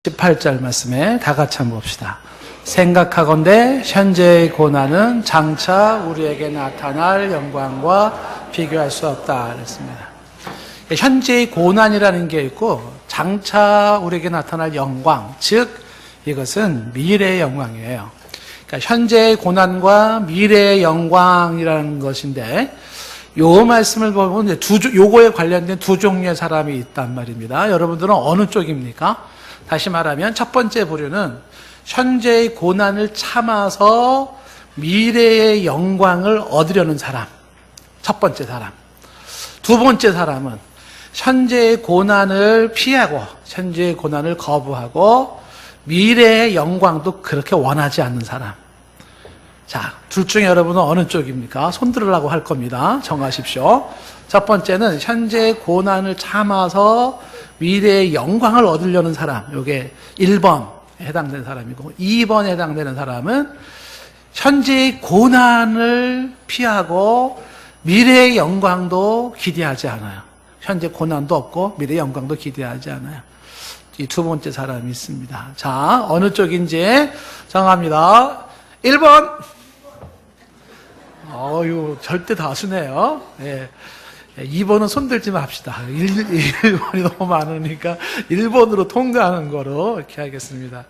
18절 말씀에 다 같이 한번 봅시다. 생각하건대 현재의 고난은 장차 우리에게 나타날 영광과 비교할 수 없다 그랬습니다. 현재의 고난이라는 게 있고 장차 우리에게 나타날 영광, 즉 이것은 미래의 영광이에요. 그러니까 현재의 고난과 미래의 영광이라는 것인데 요 말씀을 보면 요거에 관련된 두 종류의 사람이 있단 말입니다. 여러분들은 어느 쪽입니까? 다시 말하면 첫 번째 부류는 현재의 고난을 참아서 미래의 영광을 얻으려는 사람. 첫 번째 사람. 두 번째 사람은 현재의 고난을 피하고 현재의 고난을 거부하고 미래의 영광도 그렇게 원하지 않는 사람. 자, 둘 중에 여러분은 어느 쪽입니까? 손 들으라고 할 겁니다. 정하십시오. 첫 번째는 현재의 고난을 참아서 미래의 영광을 얻으려는 사람. 이게 1번에 해당되는 사람이고 2번에 해당되는 사람은 현재의 고난을 피하고 미래의 영광도 기대하지 않아요. 현재 고난도 없고 미래의 영광도 기대하지 않아요. 이 두 번째 사람이 있습니다. 자, 어느 쪽인지 정합니다. 1번. 절대 다수네요. 예. 2번은 손들지 맙시다. 1번이 너무 많으니까 1번으로 통과하는 거로 이렇게 하겠습니다.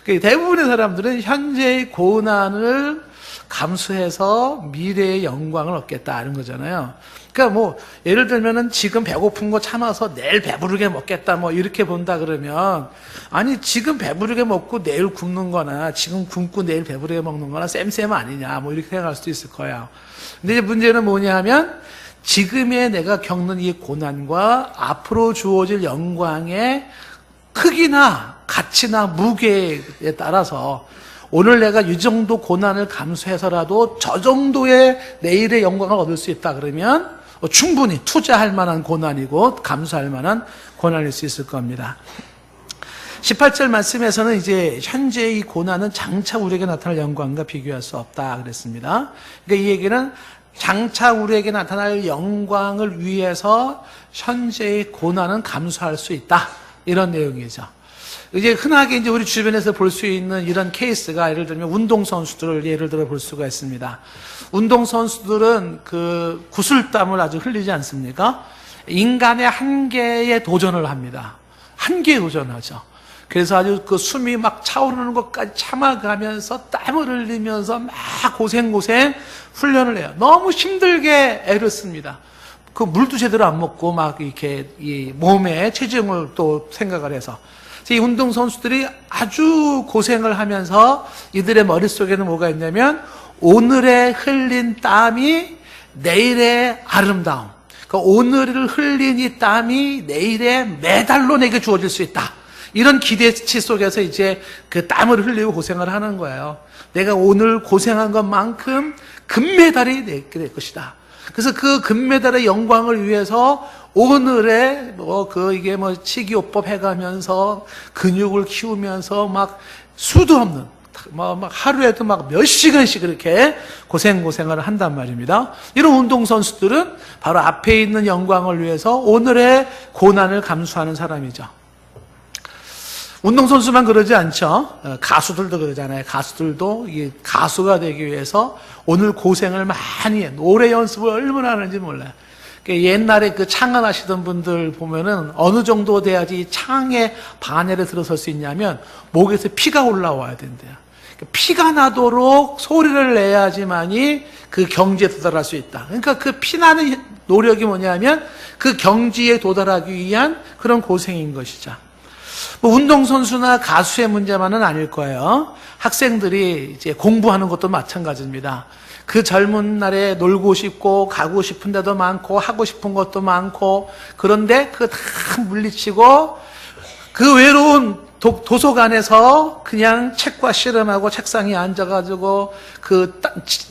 대부분의 사람들은 현재의 고난을 감수해서 미래의 영광을 얻겠다 이런 거잖아요. 그러니까 뭐 예를 들면은 지금 배고픈 거 참아서 내일 배부르게 먹겠다 뭐 이렇게 본다 그러면 아니 지금 배부르게 먹고 내일 굶는 거나 지금 굶고 내일 배부르게 먹는 거나 쌤 아니냐 뭐 이렇게 생각할 수도 있을 거예요. 근데 이제 문제는 뭐냐 하면 지금의 내가 겪는 이 고난과 앞으로 주어질 영광의 크기나 가치나 무게에 따라서 오늘 내가 이 정도 고난을 감수해서라도 저 정도의 내일의 영광을 얻을 수 있다 그러면 충분히 투자할 만한 고난이고 감수할 만한 고난일 수 있을 겁니다. 18절 말씀에서는 이제 현재의 고난은 장차 우리에게 나타날 영광과 비교할 수 없다 그랬습니다. 그러니까 이 얘기는 장차 우리에게 나타날 영광을 위해서 현재의 고난은 감수할 수 있다. 이런 내용이죠. 이제 흔하게 이제 우리 주변에서 볼 수 있는 이런 케이스가 예를 들면 운동선수들을 예를 들어 볼 수가 있습니다. 운동선수들은 그 구슬땀을 아주 흘리지 않습니까? 인간의 한계에 도전을 합니다. 한계에 도전하죠. 그래서 아주 그 숨이 막 차오르는 것까지 참아가면서 땀을 흘리면서 막 고생 훈련을 해요. 너무 힘들게 애를 씁니다. 그 물도 제대로 안 먹고 막 이렇게 이 몸에 체중을 또 생각을 해서. 이 운동선수들이 아주 고생을 하면서 이들의 머릿속에는 뭐가 있냐면 오늘의 흘린 땀이 내일의 아름다움. 그러니까 오늘을 흘린 이 땀이 내일의 메달로 내게 주어질 수 있다. 이런 기대치 속에서 이제 그 땀을 흘리고 고생을 하는 거예요. 내가 오늘 고생한 것만큼 금메달이 내게 될 것이다. 그래서 그 금메달의 영광을 위해서 오늘의 이게 식이요법 해가면서 근육을 키우면서 막 수도 없는 막 하루에도 막 몇 시간씩 이렇게 고생을 한단 말입니다. 이런 운동선수들은 바로 앞에 있는 영광을 위해서 오늘의 고난을 감수하는 사람이죠. 운동선수만 그러지 않죠. 가수들도 그러잖아요. 가수들도 이 가수가 되기 위해서 오늘 고생을 많이 해. 노래 연습을 얼마나 하는지 몰라요. 옛날에 그 창안하시던 분들 보면은 어느 정도 돼야지 창에 반열에 들어설 수 있냐면 목에서 피가 올라와야 된대요. 피가 나도록 소리를 내야지만이 그 경지에 도달할 수 있다. 그러니까 그 피나는 노력이 뭐냐면 그 경지에 도달하기 위한 그런 고생인 것이죠. 운동선수나 가수의 문제만은 아닐 거예요. 학생들이 이제 공부하는 것도 마찬가지입니다. 그 젊은 날에 놀고 싶고 가고 싶은 데도 많고 하고 싶은 것도 많고 그런데 그거 다 물리치고 그 외로운 도서관에서 그냥 책과 씨름하고 책상에 앉아가지고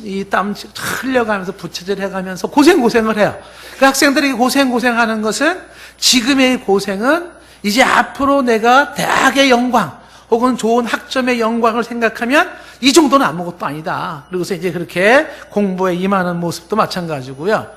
이 땀 흘려가면서 부채질 해가면서 고생을 해요. 그 학생들이 고생하는 것은 지금의 고생은 이제 앞으로 내가 대학의 영광 혹은 좋은 학점의 영광을 생각하면 이 정도는 아무것도 아니다. 그리고서 이제 그렇게 공부에 임하는 모습도 마찬가지고요.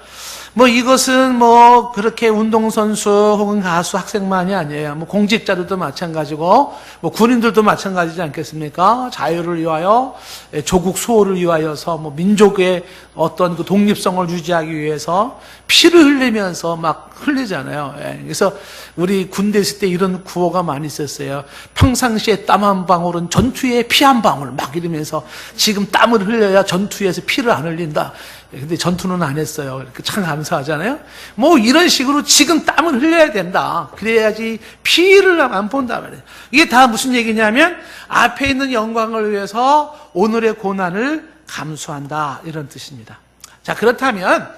뭐 이것은 뭐 그렇게 운동선수 혹은 가수 학생만이 아니에요. 뭐 공직자들도 마찬가지고 뭐 군인들도 마찬가지지 않겠습니까? 자유를 위하여, 조국 수호를 위하여서 뭐 민족의 어떤 그 독립성을 유지하기 위해서 피를 흘리면서 막 흘리잖아요. 그래서 우리 군대 있을 때 이런 구호가 많이 있었어요. 평상시에 땀 한 방울은 전투에 피 한 방울 막 이러면서 지금 땀을 흘려야 전투에서 피를 안 흘린다. 근데 전투는 안 했어요. 참 감사하잖아요. 뭐 이런 식으로 지금 땀을 흘려야 된다. 그래야지 피를 안 본다 말이에요. 이게 다 무슨 얘기냐면 앞에 있는 영광을 위해서 오늘의 고난을 감수한다 이런 뜻입니다. 자, 그렇다면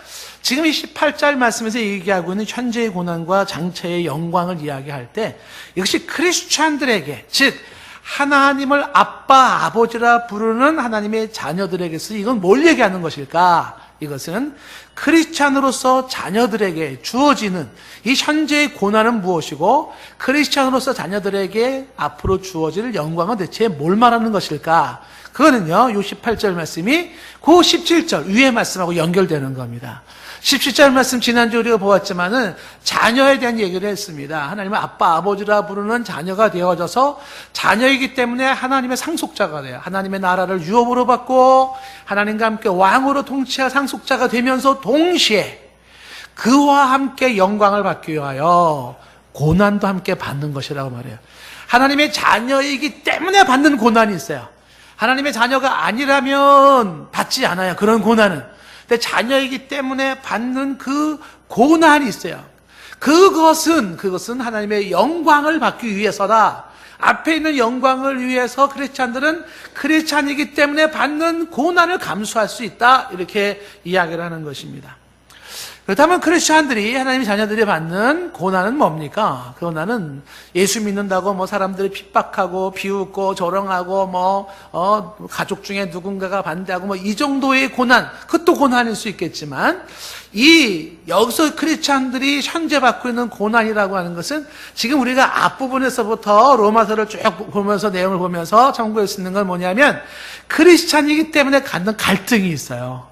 지금 이 18절 말씀에서 얘기하고 있는 현재의 고난과 장차의 영광을 이야기할 때 이것이 크리스찬들에게, 즉 하나님을 아빠, 아버지라 부르는 하나님의 자녀들에게서 이건 뭘 얘기하는 것일까? 이것은 크리스찬으로서 자녀들에게 주어지는 이 현재의 고난은 무엇이고 크리스찬으로서 자녀들에게 앞으로 주어질 영광은 대체 뭘 말하는 것일까? 그거는요, 요 18절 말씀이 그 17절 위의 말씀하고 연결되는 겁니다. 17절 말씀 지난주 우리가 보았지만은 자녀에 대한 얘기를 했습니다. 하나님은 아빠, 아버지라 부르는 자녀가 되어져서 자녀이기 때문에 하나님의 상속자가 돼요. 하나님의 나라를 유업으로 받고 하나님과 함께 왕으로 통치할 상속자가 되면서 동시에 그와 함께 영광을 받기 위하여 고난도 함께 받는 것이라고 말해요. 하나님의 자녀이기 때문에 받는 고난이 있어요. 하나님의 자녀가 아니라면 받지 않아요. 그런 고난은. 근데 자녀이기 때문에 받는 그 고난이 있어요. 그것은 하나님의 영광을 받기 위해서다. 앞에 있는 영광을 위해서 크리스찬들은 크리스찬이기 때문에 받는 고난을 감수할 수 있다. 이렇게 이야기를 하는 것입니다. 그렇다면 크리스찬들이, 하나님의 자녀들이 받는 고난은 뭡니까? 그 고난은 예수 믿는다고 뭐 사람들이 핍박하고 비웃고 조롱하고 가족 중에 누군가가 반대하고 이 정도의 고난, 그것도 고난일 수 있겠지만 여기서 크리스찬들이 현재 받고 있는 고난이라고 하는 것은 지금 우리가 앞부분에서부터 로마서를 쭉 보면서 내용을 보면서 참고할 수 있는 건 뭐냐면 크리스찬이기 때문에 갖는 갈등이 있어요.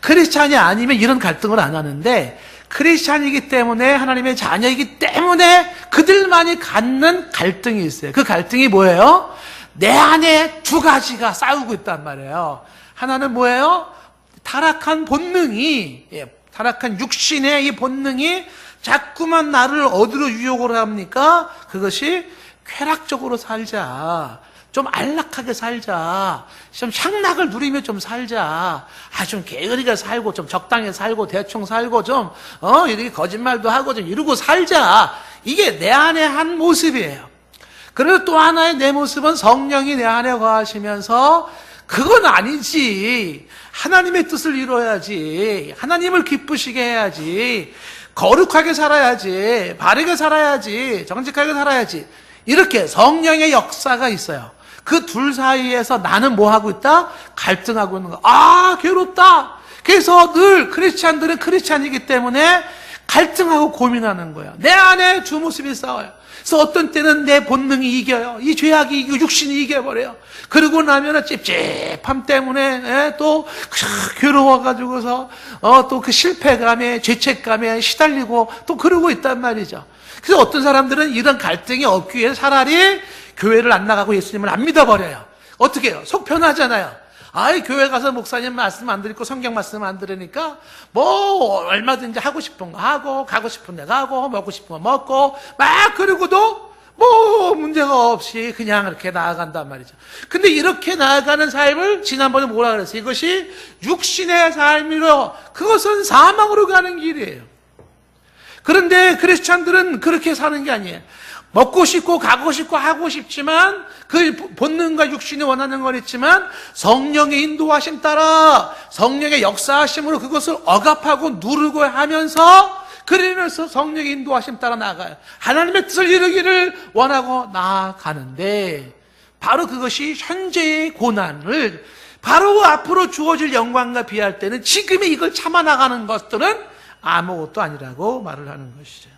크리스찬이 아니면 이런 갈등을 안 하는데 크리스찬이기 때문에 하나님의 자녀이기 때문에 그들만이 갖는 갈등이 있어요. 그 갈등이 뭐예요? 내 안에 두 가지가 싸우고 있단 말이에요. 하나는 뭐예요? 타락한 본능이, 타락한 육신의 이 본능이 자꾸만 나를 어디로 유혹을 합니까? 그것이 쾌락적으로 살자, 좀 안락하게 살자, 좀 향락을 누리며 좀 살자, 좀 게으르게 살고, 좀 적당히 살고, 대충 살고, 이렇게 거짓말도 하고, 좀 이러고 살자. 이게 내 안의 한 모습이에요. 그리고 또 하나의 내 모습은 성령이 내 안에 거하시면서, 그건 아니지. 하나님의 뜻을 이루어야지. 하나님을 기쁘시게 해야지. 거룩하게 살아야지. 바르게 살아야지. 정직하게 살아야지. 이렇게 성령의 역사가 있어요. 그 둘 사이에서 나는 뭐 하고 있다? 갈등하고 있는 거. 괴롭다. 그래서 늘 크리스찬들은 크리스찬이기 때문에 갈등하고 고민하는 거예요. 내 안에 두 모습이 싸워요. 그래서 어떤 때는 내 본능이 이겨요. 이 죄악이 이기고 육신이 이겨버려요. 그러고 나면은 찝찝함 때문에 또 괴로워가지고서 또 그 실패감에, 죄책감에 시달리고 또 그러고 있단 말이죠. 그래서 어떤 사람들은 이런 갈등이 없기 위해 차라리 교회를 안 나가고 예수님을 안 믿어버려요. 어떻게 해요? 속 편하잖아요. 교회 가서 목사님 말씀 안 듣고 성경 말씀 안 들으니까 얼마든지 하고 싶은 거 하고 가고 싶은 데 가고 먹고 싶은 거 먹고 막 그러고도 문제가 없이 그냥 이렇게 나아간단 말이죠. 근데 이렇게 나아가는 삶을 지난번에 뭐라 그랬어요? 이것이 육신의 삶이로, 그것은 사망으로 가는 길이에요. 그런데 크리스찬들은 그렇게 사는 게 아니에요. 먹고 싶고 가고 싶고 하고 싶지만 그 본능과 육신이 원하는 건 있지만 성령의 인도하심 따라 성령의 역사하심으로 그것을 억압하고 누르고 하면서 그러면서 성령의 인도하심 따라 나아가요. 하나님의 뜻을 이루기를 원하고 나아가는데 바로 그것이 현재의 고난을 바로 앞으로 주어질 영광과 비할 때는 지금의 이걸 참아 나가는 것들은 아무것도 아니라고 말을 하는 것이죠.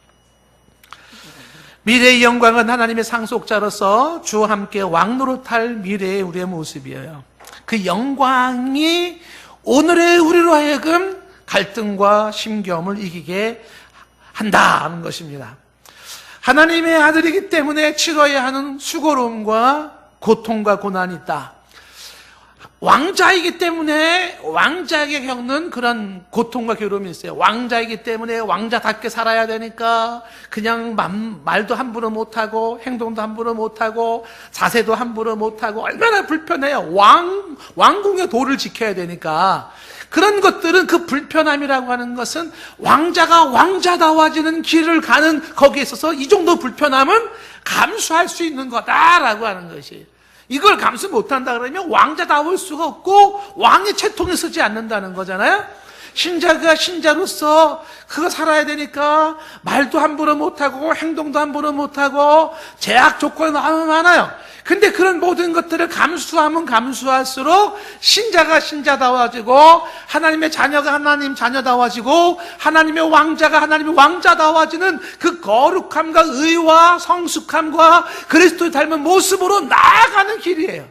미래의 영광은 하나님의 상속자로서 주와 함께 왕노릇할 미래의 우리의 모습이에요. 그 영광이 오늘의 우리로 하여금 갈등과 심겨움을 이기게 한다는 것입니다. 하나님의 아들이기 때문에 치러야 하는 수고로움과 고통과 고난이 있다. 왕자이기 때문에 왕자에게 겪는 그런 고통과 괴로움이 있어요. 왕자이기 때문에 왕자답게 살아야 되니까 그냥 말도 함부로 못하고 행동도 함부로 못하고 자세도 함부로 못하고 얼마나 불편해요. 왕궁의 도를 지켜야 되니까. 그런 것들은, 그 불편함이라고 하는 것은 왕자가 왕자다워지는 길을 가는 거기에 있어서 이 정도 불편함은 감수할 수 있는 거다라고 하는 것이. 이걸 감수 못한다 그러면 왕자다울 수가 없고 왕의 채통에 서지 않는다는 거잖아요. 신자가 신자로서 그거 살아야 되니까 말도 함부로 못하고 행동도 함부로 못하고 제약 조건이 너무 많아요. 근데 그런 모든 것들을 감수하면 감수할수록 신자가 신자다워지고 하나님의 자녀가 하나님 자녀다워지고 하나님의 왕자가 하나님의 왕자다워지는 그 거룩함과 의와 성숙함과 그리스도를 닮은 모습으로 나아가는 길이에요.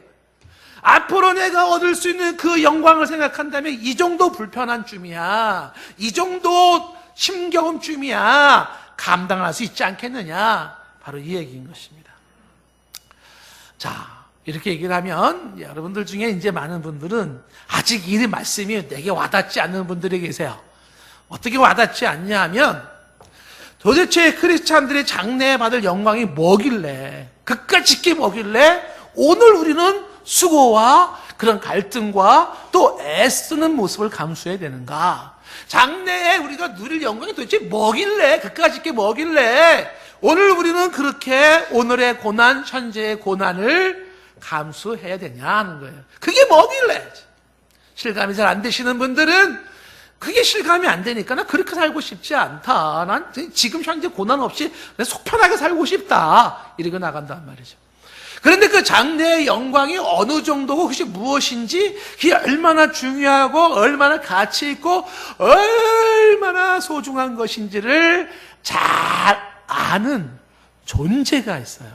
앞으로 내가 얻을 수 있는 그 영광을 생각한다면 이 정도 불편한 쯤이야, 이 정도 심겨움 쯤이야 감당할 수 있지 않겠느냐, 바로 이 얘기인 것입니다. 자, 이렇게 얘기를 하면 여러분들 중에 이제 많은 분들은 아직 이 말씀이 내게 와닿지 않는 분들이 계세요. 어떻게 와닿지 않냐 하면 도대체 크리스찬들이 장래에 받을 영광이 뭐길래, 그까짓 게 뭐길래 오늘 우리는 수고와 그런 갈등과 또 애쓰는 모습을 감수해야 되는가? 장래에 우리가 누릴 영광이 도대체 뭐길래, 그까짓 게 뭐길래 오늘 우리는 그렇게 오늘의 고난, 현재의 고난을 감수해야 되냐 하는 거예요. 그게 뭐길래? 실감이 잘 안 되시는 분들은 그게 실감이 안 되니까 나 그렇게 살고 싶지 않다. 난 지금 현재 고난 없이 속 편하게 살고 싶다. 이러고 나간단 말이죠. 그런데 그 장래의 영광이 어느 정도고 그것이 무엇인지, 그게 얼마나 중요하고 얼마나 가치 있고 얼마나 소중한 것인지를 잘 아는 존재가 있어요.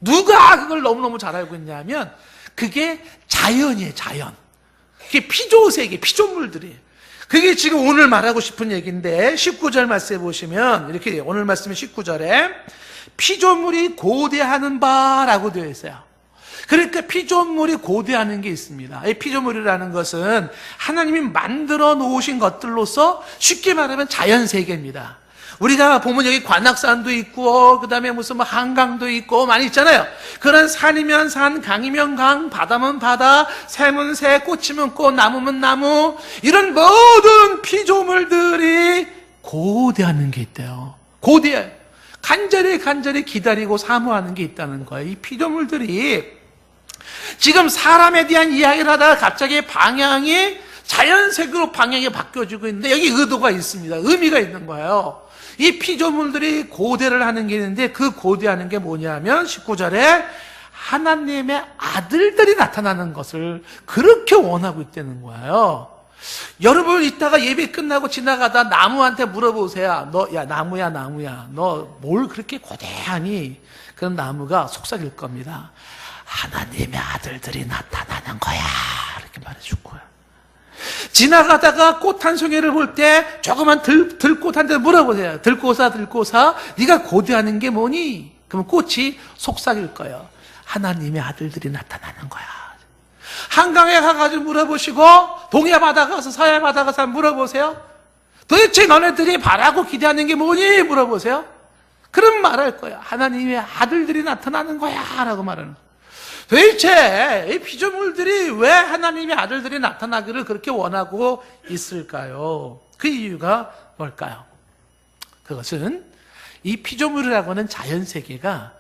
누가 그걸 너무너무 잘 알고 있냐면 그게 자연이에요. 자연. 그게 피조세계, 피조물들이에요. 그게 지금 오늘 말하고 싶은 얘기인데 19절 말씀에 보시면 이렇게, 오늘 말씀은 19절에 피조물이 고대하는 바라고 되어 있어요. 그러니까 피조물이 고대하는 게 있습니다. 이 피조물이라는 것은 하나님이 만들어 놓으신 것들로서 쉽게 말하면 자연세계입니다. 우리가 보면 여기 관악산도 있고 그 다음에 무슨 뭐 한강도 있고 많이 있잖아요. 그런 산이면 산, 강이면 강, 바다면 바다, 새면 새, 꽃이면 꽃, 나무면 나무, 이런 모든 피조물들이 고대하는 게 있대요. 고대해. 간절히 기다리고 사모하는 게 있다는 거예요. 이 피조물들이 지금 사람에 대한 이야기를 하다가 갑자기 방향이 자연색으로 방향이 바뀌어지고 있는데 여기 의도가 있습니다. 의미가 있는 거예요. 이 피조물들이 고대를 하는 게 있는데 그 고대하는 게 뭐냐면 19절에 하나님의 아들들이 나타나는 것을 그렇게 원하고 있다는 거예요. 여러분 이따가 예배 끝나고 지나가다 나무한테 물어보세요. 야 나무야 너 뭘 그렇게 고대하니? 그럼 나무가 속삭일 겁니다. 하나님의 아들들이 나타나는 거야, 이렇게 말해줄 거예요. 지나가다가 꽃 한 송이를 볼 때 조그만 들꽃 한 대 물어보세요. 들꽃아 네가 고대하는 게 뭐니? 그러면 꽃이 속삭일 거예요. 하나님의 아들들이 나타나는 거야. 한강에 가가지고 물어보시고 동해 바다 가서 서해 바다 가서 물어보세요. 도대체 너네들이 바라고 기대하는 게 뭐니? 물어보세요. 그럼 말할 거예요. 하나님의 아들들이 나타나는 거야 라고 말하는 거예요. 도대체 이 피조물들이 왜 하나님의 아들들이 나타나기를 그렇게 원하고 있을까요? 그 이유가 뭘까요? 그것은 이 피조물이라고 하는 자연세계가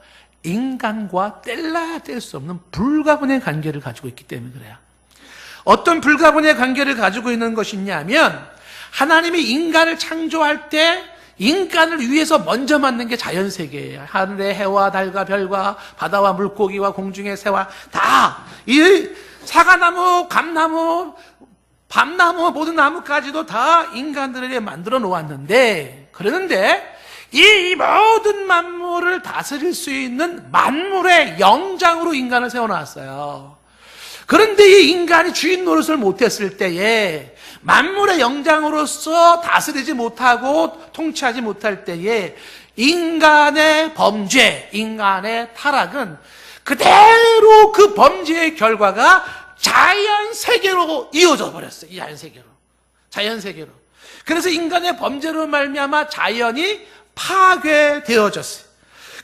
인간과 뗄래야 뗄 수 없는 불가분의 관계를 가지고 있기 때문에 그래요. 어떤 불가분의 관계를 가지고 있는 것이냐면 하나님이 인간을 창조할 때 인간을 위해서 먼저 만든 게 자연세계예요. 하늘의 해와 달과 별과 바다와 물고기와 공중의 새와 다, 이 사과나무, 감나무, 밤나무, 모든 나무까지도 다 인간들에게 만들어 놓았는데, 그러는데 이 모든 만물을 다스릴 수 있는 만물의 영장으로 인간을 세워놨어요. 그런데 이 인간이 주인 노릇을 못했을 때에, 만물의 영장으로서 다스리지 못하고 통치하지 못할 때에 인간의 범죄, 인간의 타락은 그대로 그 범죄의 결과가 자연세계로 이어져 버렸어요. 이 자연세계로. 그래서 인간의 범죄로 말미암아 자연이 파괴되어졌어요.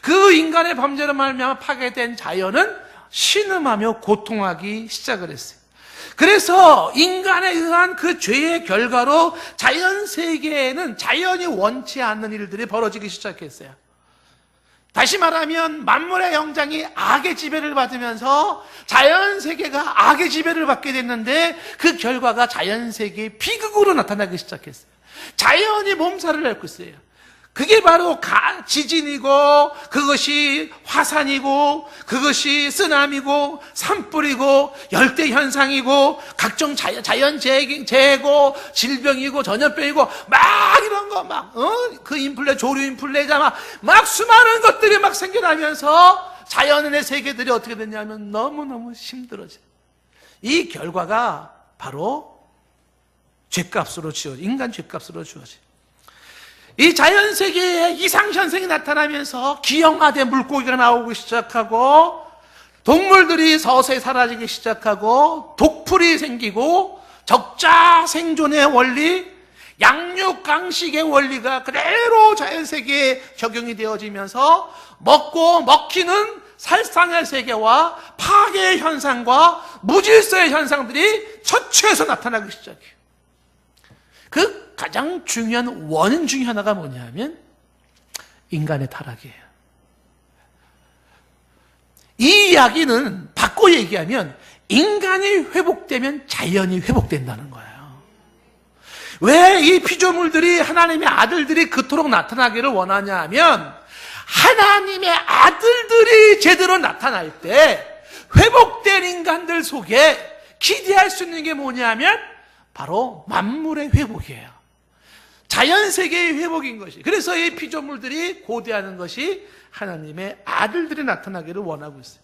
그 인간의 범죄로 말미암아 파괴된 자연은 신음하며 고통하기 시작을 했어요. 그래서 인간에 의한 그 죄의 결과로 자연세계에는 자연이 원치 않는 일들이 벌어지기 시작했어요. 다시 말하면 만물의 영장이 악의 지배를 받으면서 자연세계가 악의 지배를 받게 됐는데, 그 결과가 자연세계의 비극으로 나타나기 시작했어요. 자연이 몸살을 앓고 있어요. 그게 바로 지진이고, 그것이 화산이고, 그것이 쓰나미고, 산불이고, 열대현상이고, 각종 자연재해고, 질병이고, 전염병이고, 막 이런 거 그 조류인플레이자 막 수많은 것들이 막 생겨나면서 자연의 세계들이 어떻게 됐냐면 너무너무 힘들어져요. 이 결과가 바로 인간 죄값으로 주어져요. 이 자연세계에 이상현상이 나타나면서 기형화된 물고기가 나오기 시작하고, 동물들이 서서히 사라지기 시작하고, 독풀이 생기고, 적자 생존의 원리, 양육강식의 원리가 그대로 자연세계에 적용이 되어지면서 먹고 먹히는 살상의 세계와 파괴의 현상과 무질서의 현상들이 처처해서 나타나기 시작해요. 그 가장 중요한 원인 중에 하나가 뭐냐면 인간의 타락이에요. 이 이야기는 바꿔 얘기하면 인간이 회복되면 자연이 회복된다는 거예요. 왜 이 피조물들이, 하나님의 아들들이 그토록 나타나기를 원하냐 하면, 하나님의 아들들이 제대로 나타날 때 회복된 인간들 속에 기대할 수 있는 게 뭐냐면 바로 만물의 회복이에요. 자연세계의 회복인 것이. 그래서 이 피조물들이 고대하는 것이 하나님의 아들들이 나타나기를 원하고 있어요.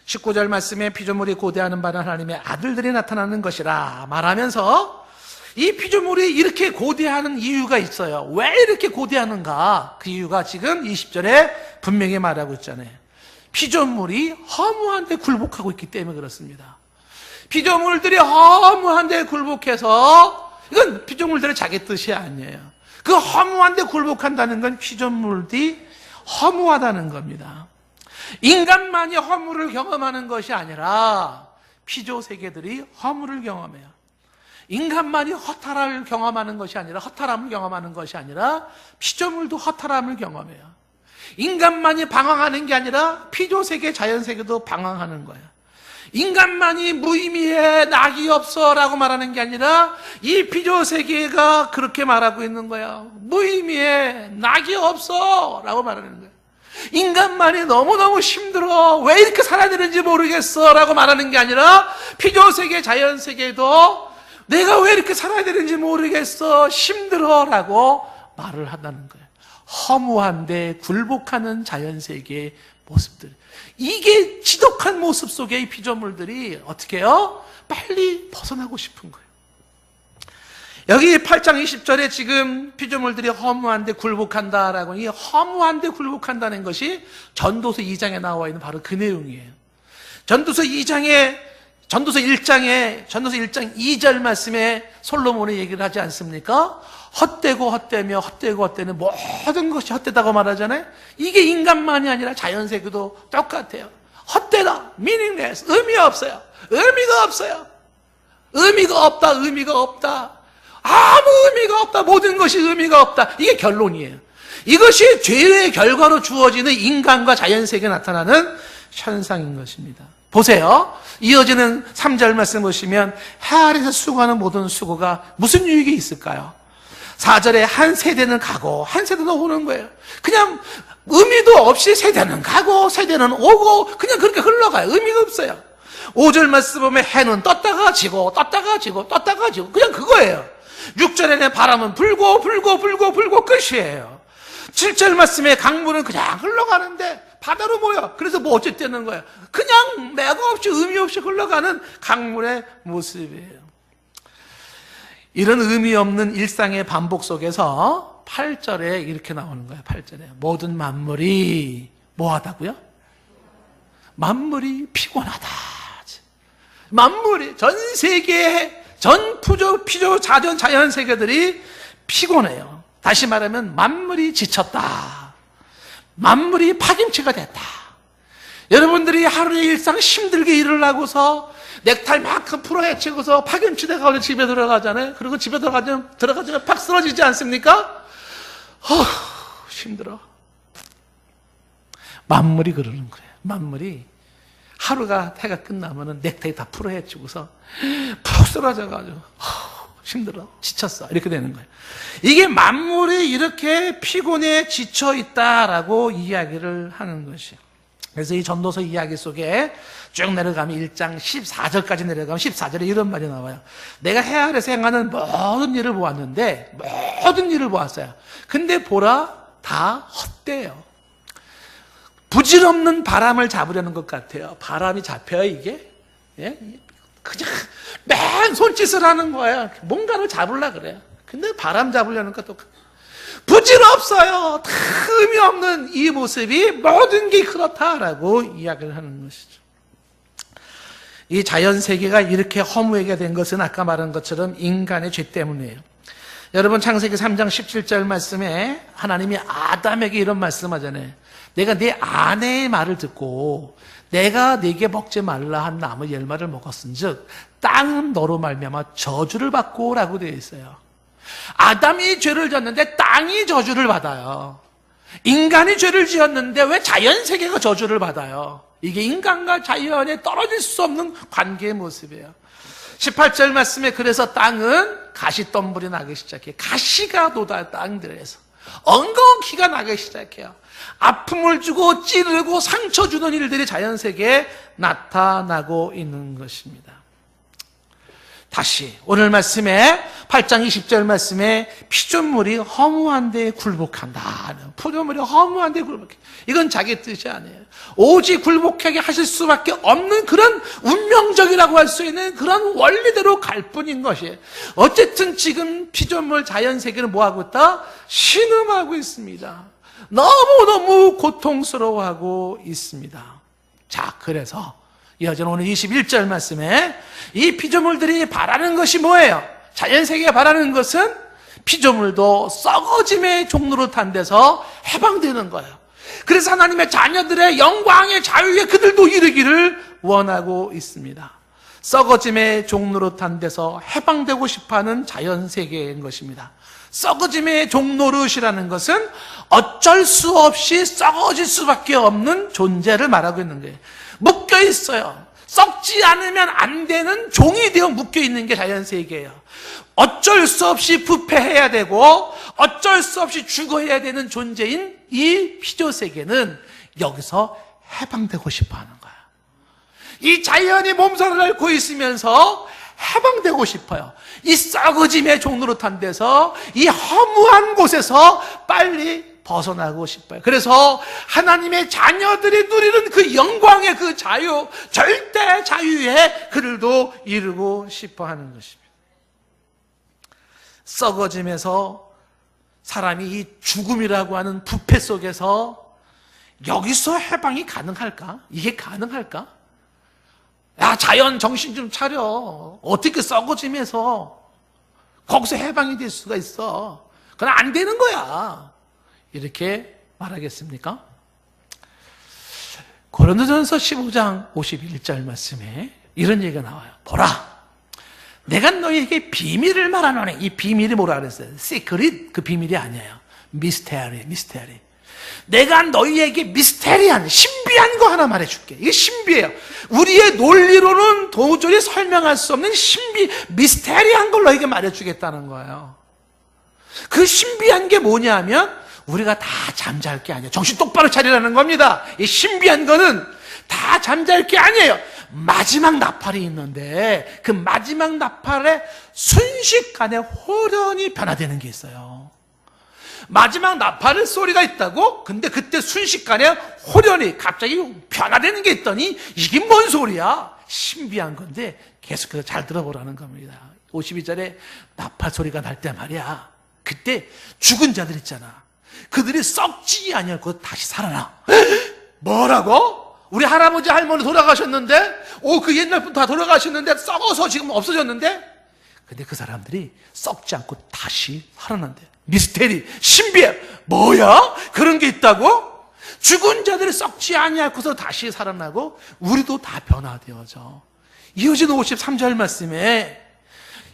19절 말씀에 피조물이 고대하는 바는 하나님의 아들들이 나타나는 것이라 말하면서, 이 피조물이 이렇게 고대하는 이유가 있어요. 왜 이렇게 고대하는가? 그 이유가 지금 20절에 분명히 말하고 있잖아요. 피조물이 허무한 데 굴복하고 있기 때문에 그렇습니다. 피조물들이 허무한 데 굴복해서, 이건 피조물들의 자기 뜻이 아니에요. 그 허무한 데 굴복한다는 건 피조물들이 허무하다는 겁니다. 인간만이 허무를 경험하는 것이 아니라 피조세계들이 허무를 경험해요. 인간만이 허탈함을 경험하는 것이 아니라 피조물도 허탈함을 경험해요. 인간만이 방황하는 게 아니라 피조세계, 자연세계도 방황하는 거예요. 인간만이 무의미해, 낙이 없어 라고 말하는 게 아니라 이 피조세계가 그렇게 말하고 있는 거예요. 무의미해, 낙이 없어 라고 말하는 거예요. 인간만이 너무너무 힘들어, 왜 이렇게 살아야 되는지 모르겠어 라고 말하는 게 아니라 피조세계, 자연세계도 내가 왜 이렇게 살아야 되는지 모르겠어, 힘들어 라고 말을 한다는 거예요. 허무한데 굴복하는 자연세계의 모습들, 이게 지독한 모습 속에 이 피조물들이 어떻게 해요? 빨리 벗어나고 싶은 거예요. 여기 8장 20절에 지금 피조물들이 허무한데 굴복한다라고, 이 허무한데 굴복한다는 것이 전도서 2장에 나와 있는 바로 그 내용이에요. 전도서 1장 2절 말씀에 솔로몬이 얘기를 하지 않습니까? 헛되고 헛되며 헛되고 헛되는 모든 것이 헛되다고 말하잖아요. 이게 인간만이 아니라 자연세계도 똑같아요. 헛되다, meaningless, 의미가 없어요. 의미가 없다. 아무 의미가 없다. 모든 것이 의미가 없다. 이게 결론이에요. 이것이 죄의 결과로 주어지는 인간과 자연세계에 나타나는 현상인 것입니다. 보세요. 이어지는 3절 말씀 보시면 해 아래서 수고하는 모든 수고가 무슨 유익이 있을까요? 4절에 한 세대는 가고 한 세대는 오는 거예요. 그냥 의미도 없이 세대는 가고 세대는 오고 그냥 그렇게 흘러가요. 의미가 없어요. 5절 말씀 보면 해는 떴다가 지고 그냥 그거예요. 6절에는 바람은 불고 끝이에요. 7절 말씀에 강물은 그냥 흘러가는데 바다로 모여. 그래서 뭐 어쨌다는 거야. 그냥 매가 없이 의미 없이 흘러가는 강물의 모습이에요. 이런 의미 없는 일상의 반복 속에서 8절에 이렇게 나오는 거예요. 8절에 모든 만물이 뭐하다고요? 만물이 피곤하다. 만물이 전 세계의 전 피조 자전 자연 세계들이 피곤해요. 다시 말하면 만물이 지쳤다. 만물이 파김치가 됐다. 여러분들이 하루의 일상 힘들게 일을 하고서 넥타이 만큼 풀어헤치고서 파김치 돼가지고 집에 들어가잖아요. 그리고 집에 들어가자면 팍 쓰러지지 않습니까? 힘들어. 만물이 그러는 거예요. 만물이 하루가 해가 끝나면은 넥타이 다 풀어헤치고서 푹 쓰러져가지고 힘들어, 지쳤어, 이렇게 되는 거예요. 이게 만물이 이렇게 피곤해 지쳐 있다라고 이야기를 하는 것이에요. 그래서 이 전도서 이야기 속에 쭉 내려가면 1장 14절까지 내려가면 14절에 이런 말이 나와요. 내가 해 아래서 행하는 모든 일을 보았는데 모든 일을 보았어요. 근데 보라, 다 헛되요. 부질없는 바람을 잡으려는 것 같아요. 바람이 잡혀요, 이게? 예? 그냥 맨 손짓을 하는 거예요. 뭔가를 잡으려고 그래요. 근데 바람 잡으려는 것도 부질없어요. 다 의미 없는 이 모습이 모든 게 그렇다라고 이야기를 하는 것이죠. 이 자연 세계가 이렇게 허무하게 된 것은 아까 말한 것처럼 인간의 죄 때문이에요. 여러분 창세기 3장 17절 말씀에 하나님이 아담에게 이런 말씀하잖아요. 내가 네 아내의 말을 듣고 내가 네게 먹지 말라 한 나무 열매를 먹었은즉 땅은 너로 말미암아 저주를 받고 라고 되어 있어요. 아담이 죄를 졌는데 땅이 저주를 받아요. 인간이 죄를 지었는데 왜 자연세계가 저주를 받아요? 이게 인간과 자연에 떨어질 수 없는 관계의 모습이에요. 18절 말씀에 그래서 땅은 가시덤불이 나기 시작해요. 가시가 돋아 땅들에서 엉겅퀴가 나기 시작해요. 아픔을 주고 찌르고 상처 주는 일들이 자연세계에 나타나고 있는 것입니다. 다시 오늘 말씀에 8장 20절 말씀에 피조물이 허무한 데에 굴복한다. 피조물이 허무한 데에 굴복해. 이건 자기 뜻이 아니에요. 오직 굴복하게 하실 수밖에 없는 그런 운명적이라고 할 수 있는 그런 원리대로 갈 뿐인 것이에요. 어쨌든 지금 피조물 자연세계는 뭐하고 있다? 신음하고 있습니다. 너무너무 고통스러워하고 있습니다. 자, 그래서 이어지는 오늘 21절 말씀에 이 피조물들이 바라는 것이 뭐예요? 자연세계가 바라는 것은 피조물도 썩어짐의 종로로 탄 데서 해방되는 거예요. 그래서 하나님의 자녀들의 영광의 자유에 그들도 이르기를 원하고 있습니다. 썩어짐의 종로로 탄 데서 해방되고 싶어하는 자연세계인 것입니다. 썩어짐의 종노릇이라는 것은 어쩔 수 없이 썩어질 수밖에 없는 존재를 말하고 있는 거예요. 묶여 있어요. 썩지 않으면 안 되는 종이 되어 묶여 있는 게 자연세계예요. 어쩔 수 없이 부패해야 되고 어쩔 수 없이 죽어야 되는 존재인 이 피조세계는 여기서 해방되고 싶어 하는 거예요. 이 자연이 몸살을 앓고 있으면서 해방되고 싶어요. 이 썩어짐의 종로로 탄 데서 이 허무한 곳에서 빨리 벗어나고 싶어요. 그래서 하나님의 자녀들이 누리는 그 영광의 그 자유, 절대 자유에 그들도 이루고 싶어 하는 것입니다. 썩어짐에서 사람이 이 죽음이라고 하는 부패 속에서 여기서 해방이 가능할까? 이게 가능할까? 야, 자연 정신 좀 차려. 어떻게 썩어짐에서 거기서 해방이 될 수가 있어. 그건 안 되는 거야. 이렇게 말하겠습니까? 고린도전서 15장 51절 말씀에 이런 얘기가 나와요. 보라, 내가 너희에게 비밀을 말하노니. 이 비밀이 뭐라 그랬어요? 시크릿, 그 비밀이 아니에요. 미스테리. 내가 너희에게 미스테리한, 신비한 거 하나 말해줄게. 이게 신비해요. 우리의 논리로는 도저히 설명할 수 없는 미스테리한 걸 너희에게 말해주겠다는 거예요. 그 신비한 게 뭐냐면 우리가 다 잠잘 게 아니에요. 정신 똑바로 차리라는 겁니다. 이 신비한 거는 다 잠잘 게 아니에요. 마지막 나팔이 있는데 그 마지막 나팔에 순식간에 호련히 변화되는 게 있어요. 마지막 나팔의 소리가 있다고? 근데 그때 순식간에 호련히 갑자기 변화되는 게 있더니 이게 뭔 소리야? 신비한 건데 계속해서 잘 들어보라는 겁니다. 52절에 나팔 소리가 날 때 말이야, 그때 죽은 자들 있잖아, 그들이 썩지 아니하고 다시 살아나. 뭐라고? 우리 할아버지 할머니 돌아가셨는데, 그 옛날 분 다 돌아가셨는데 썩어서 지금 없어졌는데, 근데 그 사람들이 썩지 않고 다시 살아난대. 미스테리, 신비해. 뭐야? 그런 게 있다고? 죽은 자들이 썩지 아니하고서 다시 살아나고 우리도 다 변화되어져. 이어지는 53절 말씀에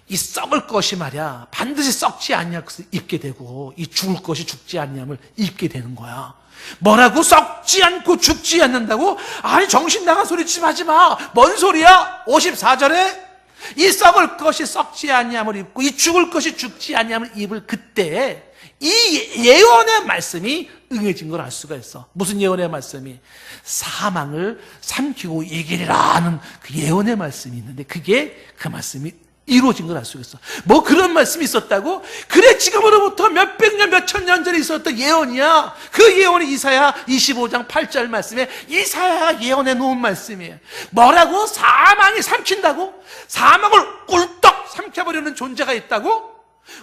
이 썩을 것이 말이야 반드시 썩지 아니하고서 입게 되고, 이 죽을 것이 죽지 아니함을 입게 되는 거야. 뭐라고? 썩지 않고 죽지 않는다고? 아니, 정신 나간 소리 좀 하지 마. 뭔 소리야? 54절에 이 썩을 것이 썩지 아니함을 입고 이 죽을 것이 죽지 아니함을 입을 그때 이 예언의 말씀이 응해진 걸 알 수가 있어. 무슨 예언의 말씀이? 사망을 삼키고 이기리라 하는 그 예언의 말씀이 있는데, 그게 그 말씀이 이루어진 걸 알 수가 있어. 뭐 그런 말씀이 있었다고? 그래, 지금으로부터 몇백 년, 몇천 년 전에 있었던 예언이야. 그 예언이 이사야 25장 8절 말씀에 이사야가 예언해 놓은 말씀이에요. 뭐라고? 사망이 삼킨다고? 사망을 꿀떡 삼켜버리는 존재가 있다고?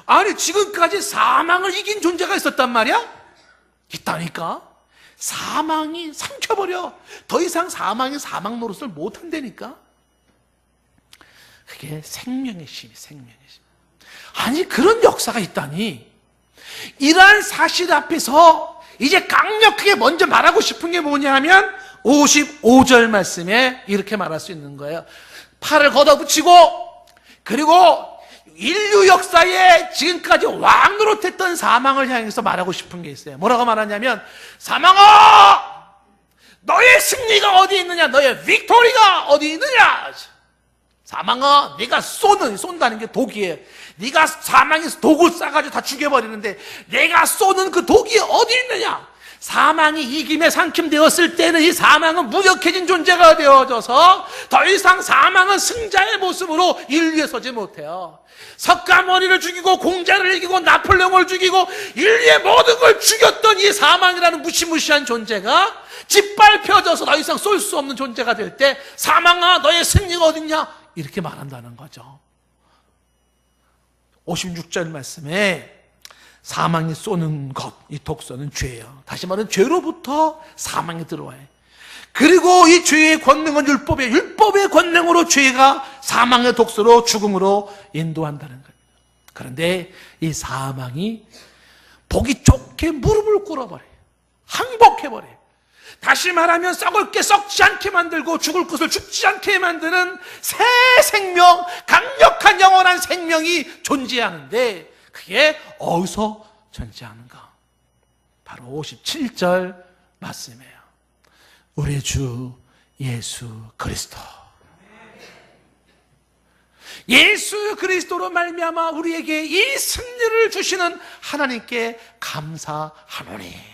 아니, 지금까지 사망을 이긴 존재가 있었단 말이야? 있다니까? 사망이 삼켜버려. 더 이상 사망이 사망 노릇을 못한다니까? 그게 생명의 힘이, 생명의 힘. 아니, 그런 역사가 있다니. 이러한 사실 앞에서 이제 강력하게 먼저 말하고 싶은 게 뭐냐 하면 55절 말씀에 이렇게 말할 수 있는 거예요. 팔을 걷어붙이고, 그리고 인류 역사에 지금까지 왕노릇했던 사망을 향해서 말하고 싶은 게 있어요. 뭐라고 말하냐면, 사망아, 너의 승리가 어디 있느냐? 너의 빅토리가 어디 있느냐? 사망아, 네가 쏜다는 게 독이에요. 네가 사망에서 독을 싸가지고 다 죽여버리는데, 내가 쏘는 그 독이 어디 있느냐? 사망이 이김에 삼킴되었을 때는 이 사망은 무력해진 존재가 되어져서 더 이상 사망은 승자의 모습으로 인류에 서지 못해요. 석가모니를 죽이고 공자를 이기고 나폴레옹을 죽이고 인류의 모든 걸 죽였던 이 사망이라는 무시무시한 존재가 짓밟혀져서 더 이상 쏠 수 없는 존재가 될 때, 사망아, 너의 승리가 어딨냐? 이렇게 말한다는 거죠. 56절 말씀에 사망이 쏘는 것, 이 독소는 죄예요. 다시 말하면 죄로부터 사망이 들어와요. 그리고 이 죄의 권능은 율법의 권능으로 죄가 사망의 독소로 죽음으로 인도한다는 겁니다. 그런데 이 사망이 보기 좋게 무릎을 꿇어버려요. 항복해버려요. 다시 말하면 썩을 게 썩지 않게 만들고 죽을 것을 죽지 않게 만드는 새 생명, 강력한 영원한 생명이 존재하는데, 그게 어디서 존재하는가? 바로 57절 말씀이에요. 우리 주 예수 그리스도. 예수 그리스도로 말미암아 우리에게 이 승리를 주시는 하나님께 감사하노니.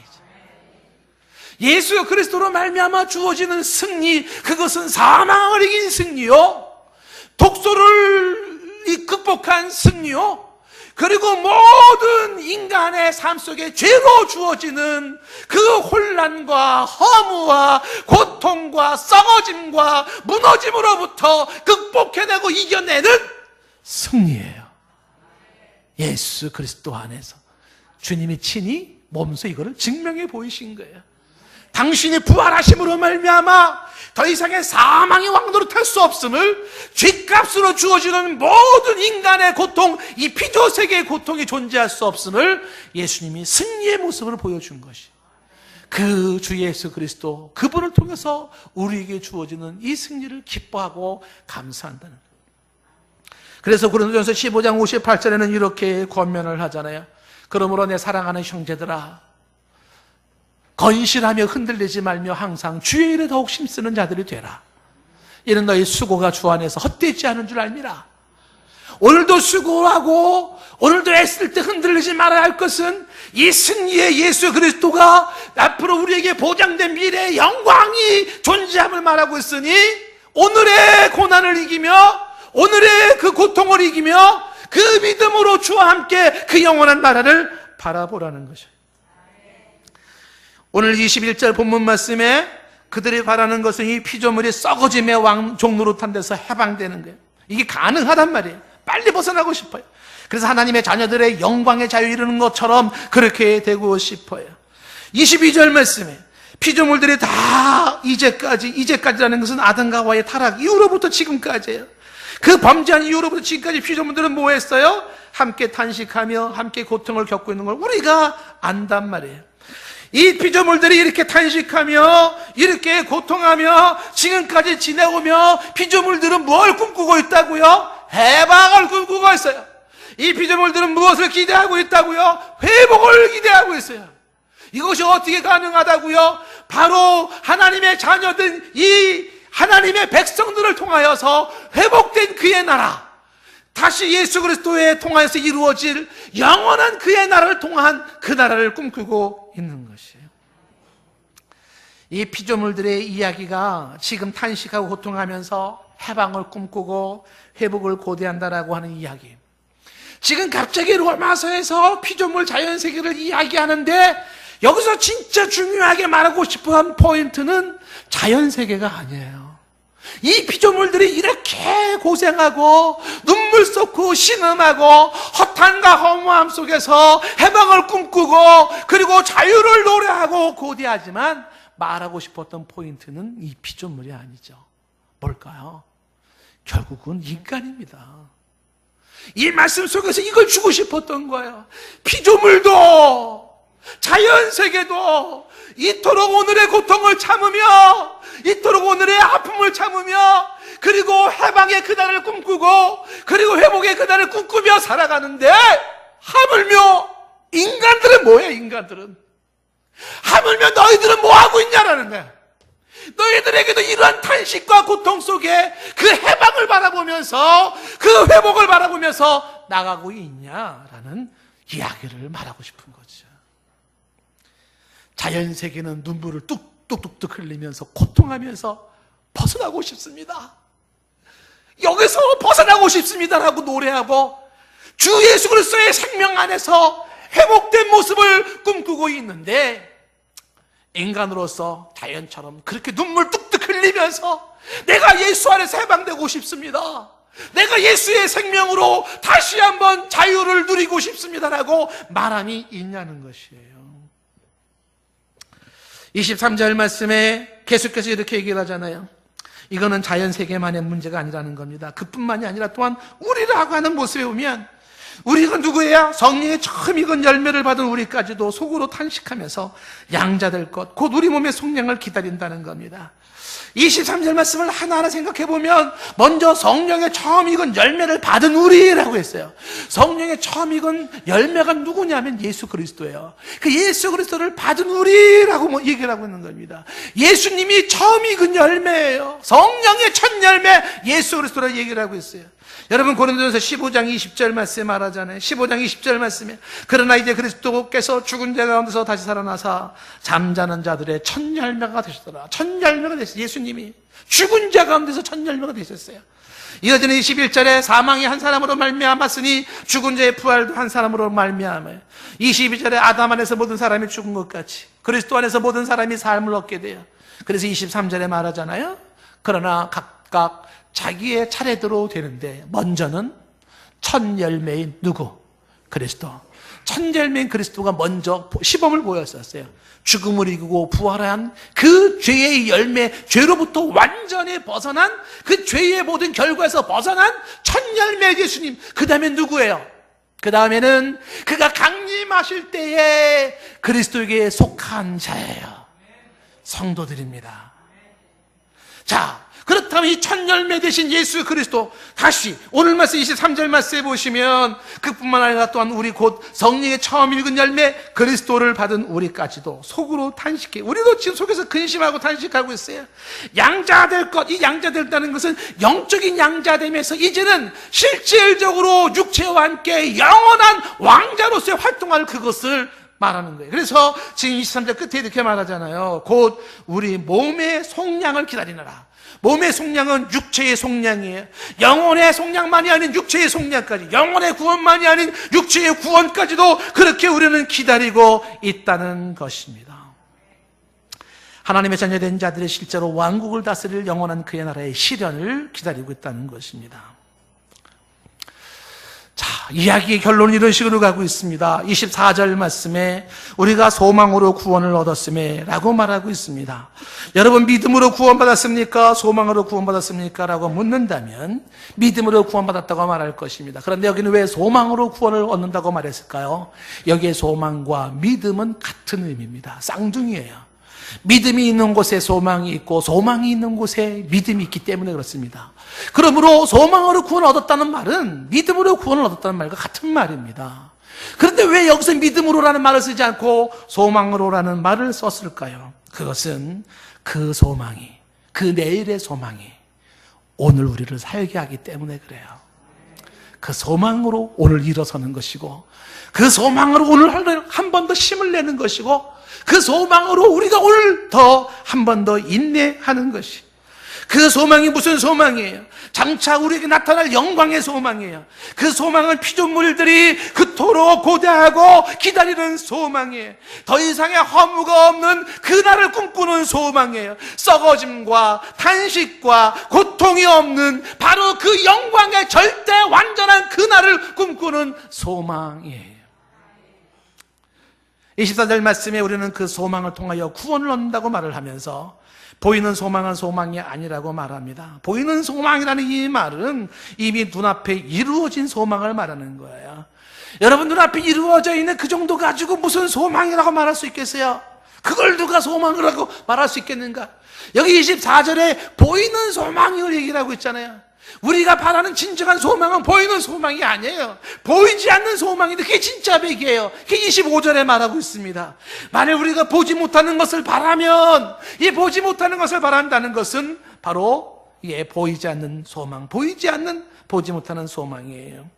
예수 그리스도로 말미암아 주어지는 승리, 그것은 사망을 이긴 승리요, 독소를 극복한 승리요, 그리고 모든 인간의 삶 속에 죄로 주어지는 그 혼란과 허무와 고통과 썩어짐과 무너짐으로부터 극복해내고 이겨내는 승리예요. 예수 그리스도 안에서 주님이 친히 몸소 이거를 증명해 보이신 거예요. 당신이 부활하심으로 말미암아 더 이상의 사망의 왕노릇할 수 없음을, 죗값으로 주어지는 모든 인간의 고통, 이 피조세계의 고통이 존재할 수 없음을 예수님이 승리의 모습을 보여준 것이, 그 주 예수 그리스도, 그분을 통해서 우리에게 주어지는 이 승리를 기뻐하고 감사한다는 거예요. 그래서 고린도전서 15장 58절에는 이렇게 권면을 하잖아요. 그러므로 내 사랑하는 형제들아, 건실하며 흔들리지 말며 항상 주의 일에 더욱 힘쓰는 자들이 되라. 이는 너희 수고가 주 안에서 헛되지 않은 줄 알미라. 오늘도 수고하고 오늘도 애쓸 때 흔들리지 말아야 할 것은, 이 승리의 예수 그리스도가 앞으로 우리에게 보장된 미래의 영광이 존재함을 말하고 있으니, 오늘의 고난을 이기며 오늘의 그 고통을 이기며 그 믿음으로 주와 함께 그 영원한 나라를 바라보라는 것이에요. 오늘 21절 본문 말씀에 그들이 바라는 것은 이 피조물이 썩어짐의 종로릇한 데서 해방되는 거예요. 이게 가능하단 말이에요. 빨리 벗어나고 싶어요. 그래서 하나님의 자녀들의 영광의 자유 이루는 것처럼 그렇게 되고 싶어요. 22절 말씀에 피조물들이 다 이제까지라는 것은 아담과 하와의 타락 이후로부터 지금까지예요. 그 범죄한 이후로부터 지금까지 피조물들은 뭐 했어요? 함께 탄식하며 함께 고통을 겪고 있는 걸 우리가 안단 말이에요. 이 피조물들이 이렇게 탄식하며 이렇게 고통하며 지금까지 지내오며 피조물들은 뭘 꿈꾸고 있다고요? 해방을 꿈꾸고 있어요. 이 피조물들은 무엇을 기대하고 있다고요? 회복을 기대하고 있어요. 이것이 어떻게 가능하다고요? 바로 하나님의 자녀된 이 하나님의 백성들을 통하여서 회복된 그의 나라, 다시 예수 그리스도에 통하여서 이루어질 영원한 그의 나라를 통한 그 나라를 꿈꾸고 있는 것이에요. 이 피조물들의 이야기가 지금 탄식하고 고통하면서 해방을 꿈꾸고 회복을 고대한다라고 하는 이야기. 지금 갑자기 로마서에서 피조물 자연세계를 이야기하는데 여기서 진짜 중요하게 말하고 싶은 포인트는 자연세계가 아니에요. 이 피조물들이 이렇게 고생하고 눈물 쏟고 신음하고 허탄과 허무함 속에서 해방을 꿈꾸고 그리고 자유를 노래하고 고대하지만 말하고 싶었던 포인트는 이 피조물이 아니죠. 뭘까요? 결국은 인간입니다. 이 말씀 속에서 이걸 주고 싶었던 거예요. 피조물도 자연세계도 이토록 오늘의 고통을 참으며 이토록 오늘의 아픔을 참으며 그리고 해방의 그날을 꿈꾸고 그리고 회복의 그날을 꿈꾸며 살아가는데 하물며 인간들은 뭐야? 인간들은 하물며 너희들은 뭐하고 있냐라는 거야. 너희들에게도 이러한 탄식과 고통 속에 그 해방을 바라보면서 그 회복을 바라보면서 나가고 있냐라는 이야기를 말하고 싶은 거죠. 자연세계는 눈물을 뚝뚝뚝뚝 흘리면서 고통하면서 벗어나고 싶습니다. 여기서 벗어나고 싶습니다라고 노래하고 주 예수 그리스도의 생명 안에서 회복된 모습을 꿈꾸고 있는데 인간으로서 자연처럼 그렇게 눈물 뚝뚝 흘리면서 내가 예수 안에서 해방되고 싶습니다. 내가 예수의 생명으로 다시 한번 자유를 누리고 싶습니다라고 말함이 있냐는 것이에요. 23절 말씀에 계속해서 이렇게 얘기를 하잖아요. 이거는 자연세계만의 문제가 아니라는 겁니다. 그뿐만이 아니라 또한 우리라고 하는 모습에 보면 우리가 누구예요? 성령의 처음 익은 열매를 받은 우리까지도 속으로 탄식하면서 양자될 것, 곧 우리 몸의 속량을 기다린다는 겁니다. 23절 말씀을 하나하나 생각해보면 먼저 성령의 처음 익은 열매를 받은 우리라고 했어요. 성령의 처음 익은 열매가 누구냐면 예수 그리스도예요. 그 예수 그리스도를 받은 우리라고 얘기를 하고 있는 겁니다. 예수님이 처음 익은 열매예요. 성령의 첫 열매 예수 그리스도라고 얘기를 하고 있어요. 여러분 고린도전서 15장 20절 말씀에 말하잖아요. 15장 20절 말씀에 그러나 이제 그리스도께서 죽은 자 가운데서 다시 살아나사 잠자는 자들의 첫 열매가 되셨더라. 첫 열매가 되셨어요. 예수님이 죽은 자 가운데서 첫 열매가 되셨어요. 이어지는 21절에 사망이 한 사람으로 말미암았으니 죽은 자의 부활도 한 사람으로 말미암아요. 22절에 아담 안에서 모든 사람이 죽은 것 같이 그리스도 안에서 모든 사람이 삶을 얻게 돼요. 그래서 23절에 말하잖아요. 그러나 각각 자기의 차례대로 되는데 먼저는 첫 열매인 누구? 그리스도. 첫 열매인 그리스도가 먼저 시범을 보였었어요. 죽음을 이기고 부활한 그 죄의 열매, 죄로부터 완전히 벗어난 그 죄의 모든 결과에서 벗어난 첫 열매 예수님. 그 다음에 누구예요? 그 다음에는 그가 강림하실 때에 그리스도에게 속한 자예요. 성도들입니다. 자, 그렇다면 이 첫 열매 되신 예수 그리스도, 다시 오늘 말씀 23절 말씀에 보시면 그뿐만 아니라 또한 우리 곧 성령의 처음 읽은 열매 그리스도를 받은 우리까지도 속으로 탄식해. 우리도 지금 속에서 근심하고 탄식하고 있어요. 양자될 것, 이 양자된다는 것은 영적인 양자됨에서 이제는 실질적으로 육체와 함께 영원한 왕자로서의 활동할 그것을 말하는 거예요. 그래서 지금 23절 끝에 이렇게 말하잖아요. 곧 우리 몸의 속량을 기다리느라. 몸의 속량은 육체의 속량이에요. 영혼의 속량만이 아닌 육체의 속량까지, 영혼의 구원만이 아닌 육체의 구원까지도 그렇게 우리는 기다리고 있다는 것입니다. 하나님의 자녀된 자들이 실제로 왕국을 다스릴 영원한 그의 나라의 실현을 기다리고 있다는 것입니다. 자, 이야기의 결론은 이런 식으로 가고 있습니다. 24절 말씀에 우리가 소망으로 구원을 얻었음에 라고 말하고 있습니다. 여러분, 믿음으로 구원받았습니까? 소망으로 구원받았습니까? 라고 묻는다면 믿음으로 구원받았다고 말할 것입니다. 그런데 여기는 왜 소망으로 구원을 얻는다고 말했을까요? 여기에 소망과 믿음은 같은 의미입니다. 쌍둥이에요. 믿음이 있는 곳에 소망이 있고 소망이 있는 곳에 믿음이 있기 때문에 그렇습니다. 그러므로 소망으로 구원을 얻었다는 말은 믿음으로 구원을 얻었다는 말과 같은 말입니다. 그런데 왜 여기서 믿음으로라는 말을 쓰지 않고 소망으로라는 말을 썼을까요? 그것은 그 소망이, 그 내일의 소망이 오늘 우리를 살게 하기 때문에 그래요. 그 소망으로 오늘 일어서는 것이고, 그 소망으로 오늘 한 번 더 힘을 내는 것이고, 그 소망으로 우리가 오늘 더 한 번 더 인내하는 것이, 그 소망이 무슨 소망이에요? 장차 우리에게 나타날 영광의 소망이에요. 그 소망은 피조물들이 그토록 고대하고 기다리는 소망이에요. 더 이상의 허무가 없는 그날을 꿈꾸는 소망이에요. 썩어짐과 탄식과 고통이 없는 바로 그 영광의 절대 완전한 그날을 꿈꾸는 소망이에요. 24절 말씀에 우리는 그 소망을 통하여 구원을 얻는다고 말을 하면서 보이는 소망은 소망이 아니라고 말합니다. 보이는 소망이라는 이 말은 이미 눈앞에 이루어진 소망을 말하는 거예요. 여러분, 눈앞에 이루어져 있는 그 정도 가지고 무슨 소망이라고 말할 수 있겠어요? 그걸 누가 소망이라고 말할 수 있겠는가? 여기 24절에 보이는 소망을 얘기를 하고 있잖아요. 우리가 바라는 진정한 소망은 보이는 소망이 아니에요. 보이지 않는 소망인데 그게 진짜 백이에요. 그게 25절에 말하고 있습니다. 만일 우리가 보지 못하는 것을 바라면, 이 보지 못하는 것을 바란다는 것은 바로 보이지 않는 소망, 보지 못하는 소망이에요.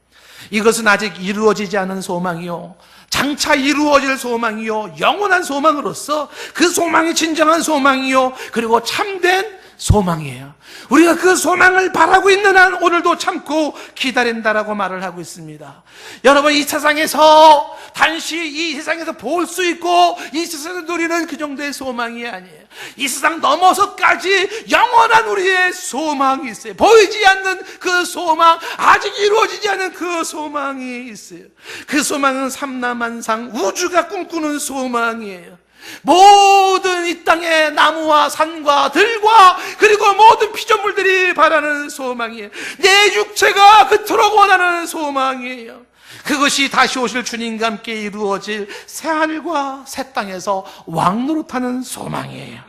이것은 아직 이루어지지 않은 소망이요, 장차 이루어질 소망이요, 영원한 소망으로서 그 소망이 진정한 소망이요, 그리고 참된 소망이에요. 우리가 그 소망을 바라고 있는 한 오늘도 참고 기다린다라고 말을 하고 있습니다. 여러분, 이 세상에서 단시 이 세상에서 볼 수 있고 이 세상에서 누리는 그 정도의 소망이 아니에요. 이 세상 넘어서까지 영원한 우리의 소망이 있어요. 보이지 않는 그 소망, 아직 이루어지지 않은 그 소망이 있어요. 그 소망은 삼라만상 우주가 꿈꾸는 소망이에요. 모든 이 땅의 나무와 산과 들과 그리고 모든 피조물들이 바라는 소망이에요. 내 육체가 그토록 원하는 소망이에요. 그것이 다시 오실 주님과 함께 이루어질 새하늘과 새 땅에서 왕노릇하는 소망이에요.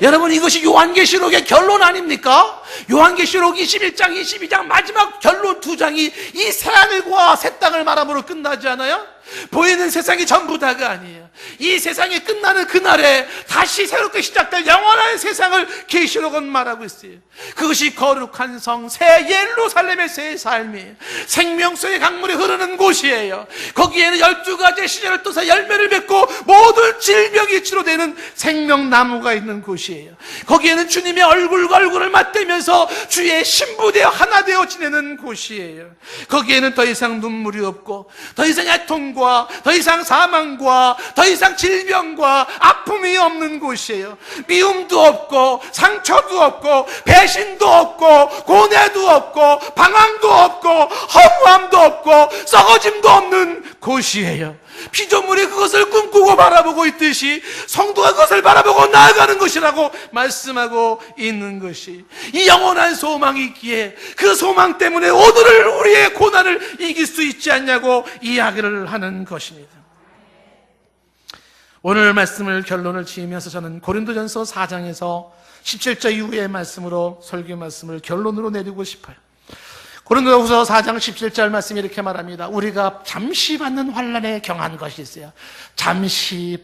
여러분, 이것이 요한계시록의 결론 아닙니까? 요한계시록 21장, 22장 마지막 결론 2장이 이 새하늘과 새 땅을 말함으로 끝나지 않아요? 보이는 세상이 전부 다가 아니에요. 이 세상이 끝나는 그날에 다시 새롭게 시작될 영원한 세상을 계시록은 말하고 있어요. 그것이 거룩한 성, 새 예루살렘의 새 삶이에요. 생명수의 강물이 흐르는 곳이에요. 거기에는 12가지의 시절을 떠서 열매를 맺고 모든 질병이 치료되는 생명나무가 있는 곳이에요. 거기에는 주님의 얼굴과 얼굴을 맞대면서 주의 신부되어 하나 되어 지내는 곳이에요. 거기에는 더 이상 눈물이 없고, 더 이상 애통과 더 이상 사망과 더 이상 질병과 아픔이 없는 곳이에요. 미움도 없고 상처도 없고 배신도 없고 고뇌도 없고 방황도 없고 허무함도 없고 썩어짐도 없는 곳이에요. 피조물이 그것을 꿈꾸고 바라보고 있듯이 성도가 그것을 바라보고 나아가는 것이라고 말씀하고 있는 것이, 이 영원한 소망이 있기에 그 소망 때문에 오늘을 우리의 고난을 이길 수 있지 않냐고 이야기를 하는 것입니다. 오늘 말씀을 결론을 지으면서 저는 고린도전서 4장에서 17절 이후의 말씀으로 설교 말씀을 결론으로 내리고 싶어요. 고린도후서 4장 17절 말씀이 이렇게 말합니다. 우리가 잠시 받는 환난에 경한 것이 있어요. 잠시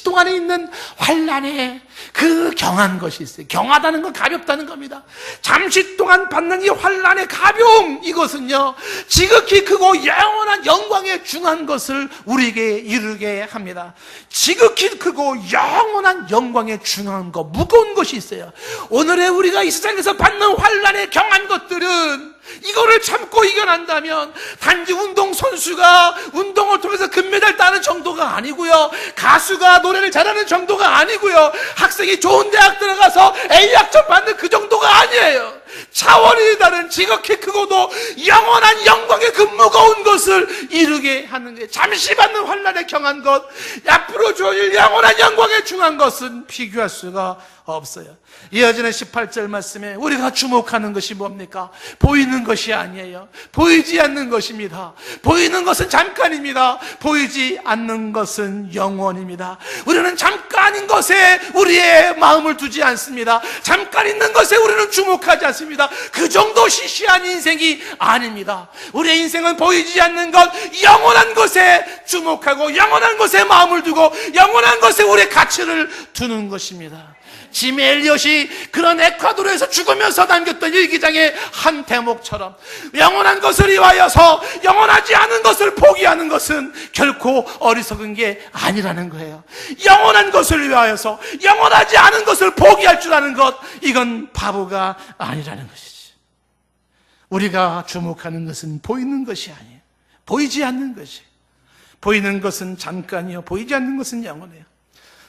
동안에 있는 환난에 그 경한 것이 있어요. 경하다는 건 가볍다는 겁니다. 잠시 동안 받는 이 환난의 가벼움, 이것은요 지극히 크고 영원한 영광에 중한 것을 우리에게 이루게 합니다. 지극히 크고 영원한 영광에 중한 것, 무거운 것이 있어요. 오늘의 우리가 이 세상에서 받는 환난의 경한 것들은 이거를 참고 이겨낸다면 단지 운동선수가 운동을 통해서 금메달 따는 정도가 아니고요, 가수가 노래를 잘하는 정도가 아니고요, 학생이 좋은 대학 들어가서 A학점 받는 그 정도가 아니에요. 차원이 다른 지극히 크고도 영원한 영광의 그 무거운 것을 이루게 하는 거예요. 잠시 받는 환난에 경한 것, 앞으로 주어질 영원한 영광에 중한 것은 비교할 수가 없어요. 이어지는 18절 말씀에 우리가 주목하는 것이 뭡니까? 보이는 것이 아니에요. 보이지 않는 것입니다. 보이는 것은 잠깐입니다. 보이지 않는 것은 영원입니다. 우리는 잠깐인 것에 우리의 마음을 두지 않습니다. 잠깐 있는 것에 우리는 주목하지 않습니다. 그 정도 시시한 인생이 아닙니다. 우리의 인생은 보이지 않는 것, 영원한 것에 주목하고 영원한 것에 마음을 두고 영원한 것에 우리의 가치를 두는 것입니다. 짐 엘리엇이 그런 에콰도르에서 죽으면서 남겼던 일기장의 한 대목처럼 영원한 것을 위하여서 영원하지 않은 것을 포기하는 것은 결코 어리석은 게 아니라는 거예요. 영원한 것을 위하여서 영원하지 않은 것을 포기할 줄 아는 것, 이건 바보가 아니라는 것이지. 우리가 주목하는 것은 보이는 것이 아니에요. 보이지 않는 것이. 보이는 것은 잠깐이요, 보이지 않는 것은 영원해요.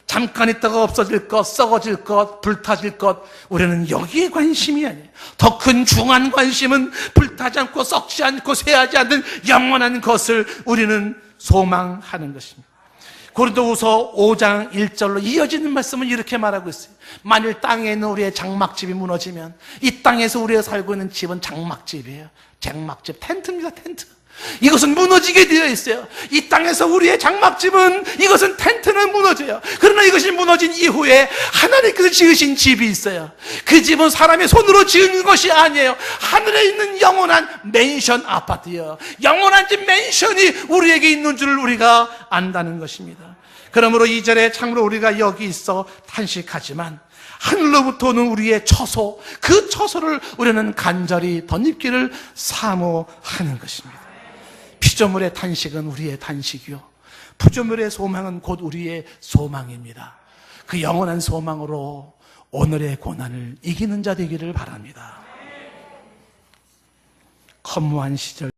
잠깐 있다가 없어질 것, 썩어질 것, 불타질 것, 우리는 여기에 관심이 아니에요. 더 큰 중한 관심은 불타지 않고 썩지 않고 쇠하지 않는 영원한 것을 우리는 소망하는 것입니다. 고린도후서 5장 1절로 이어지는 말씀은 이렇게 말하고 있어요. 만일 땅에 있는 우리의 장막집이 무너지면 이 땅에서 우리가 살고 있는 집은 장막집이에요. 장막집, 텐트입니다. 텐트. 이것은 무너지게 되어 있어요. 이 땅에서 우리의 장막집은, 이것은 텐트는 무너져요. 그러나 이것이 무너진 이후에 하나님께서 지으신 집이 있어요. 그 집은 사람의 손으로 지은 것이 아니에요. 하늘에 있는 영원한 맨션 아파트예요. 영원한 집 맨션이 우리에게 있는 줄을 우리가 안다는 것입니다. 그러므로 2절에 참으로 우리가 여기 있어 탄식하지만 하늘로부터 오는 우리의 처소, 그 처소를 우리는 간절히 덧입기를 사모하는 것입니다. 피조물의 탄식은 우리의 탄식이요, 피조물의 소망은 곧 우리의 소망입니다. 그 영원한 소망으로 오늘의 고난을 이기는 자 되기를 바랍니다. 허무한 시절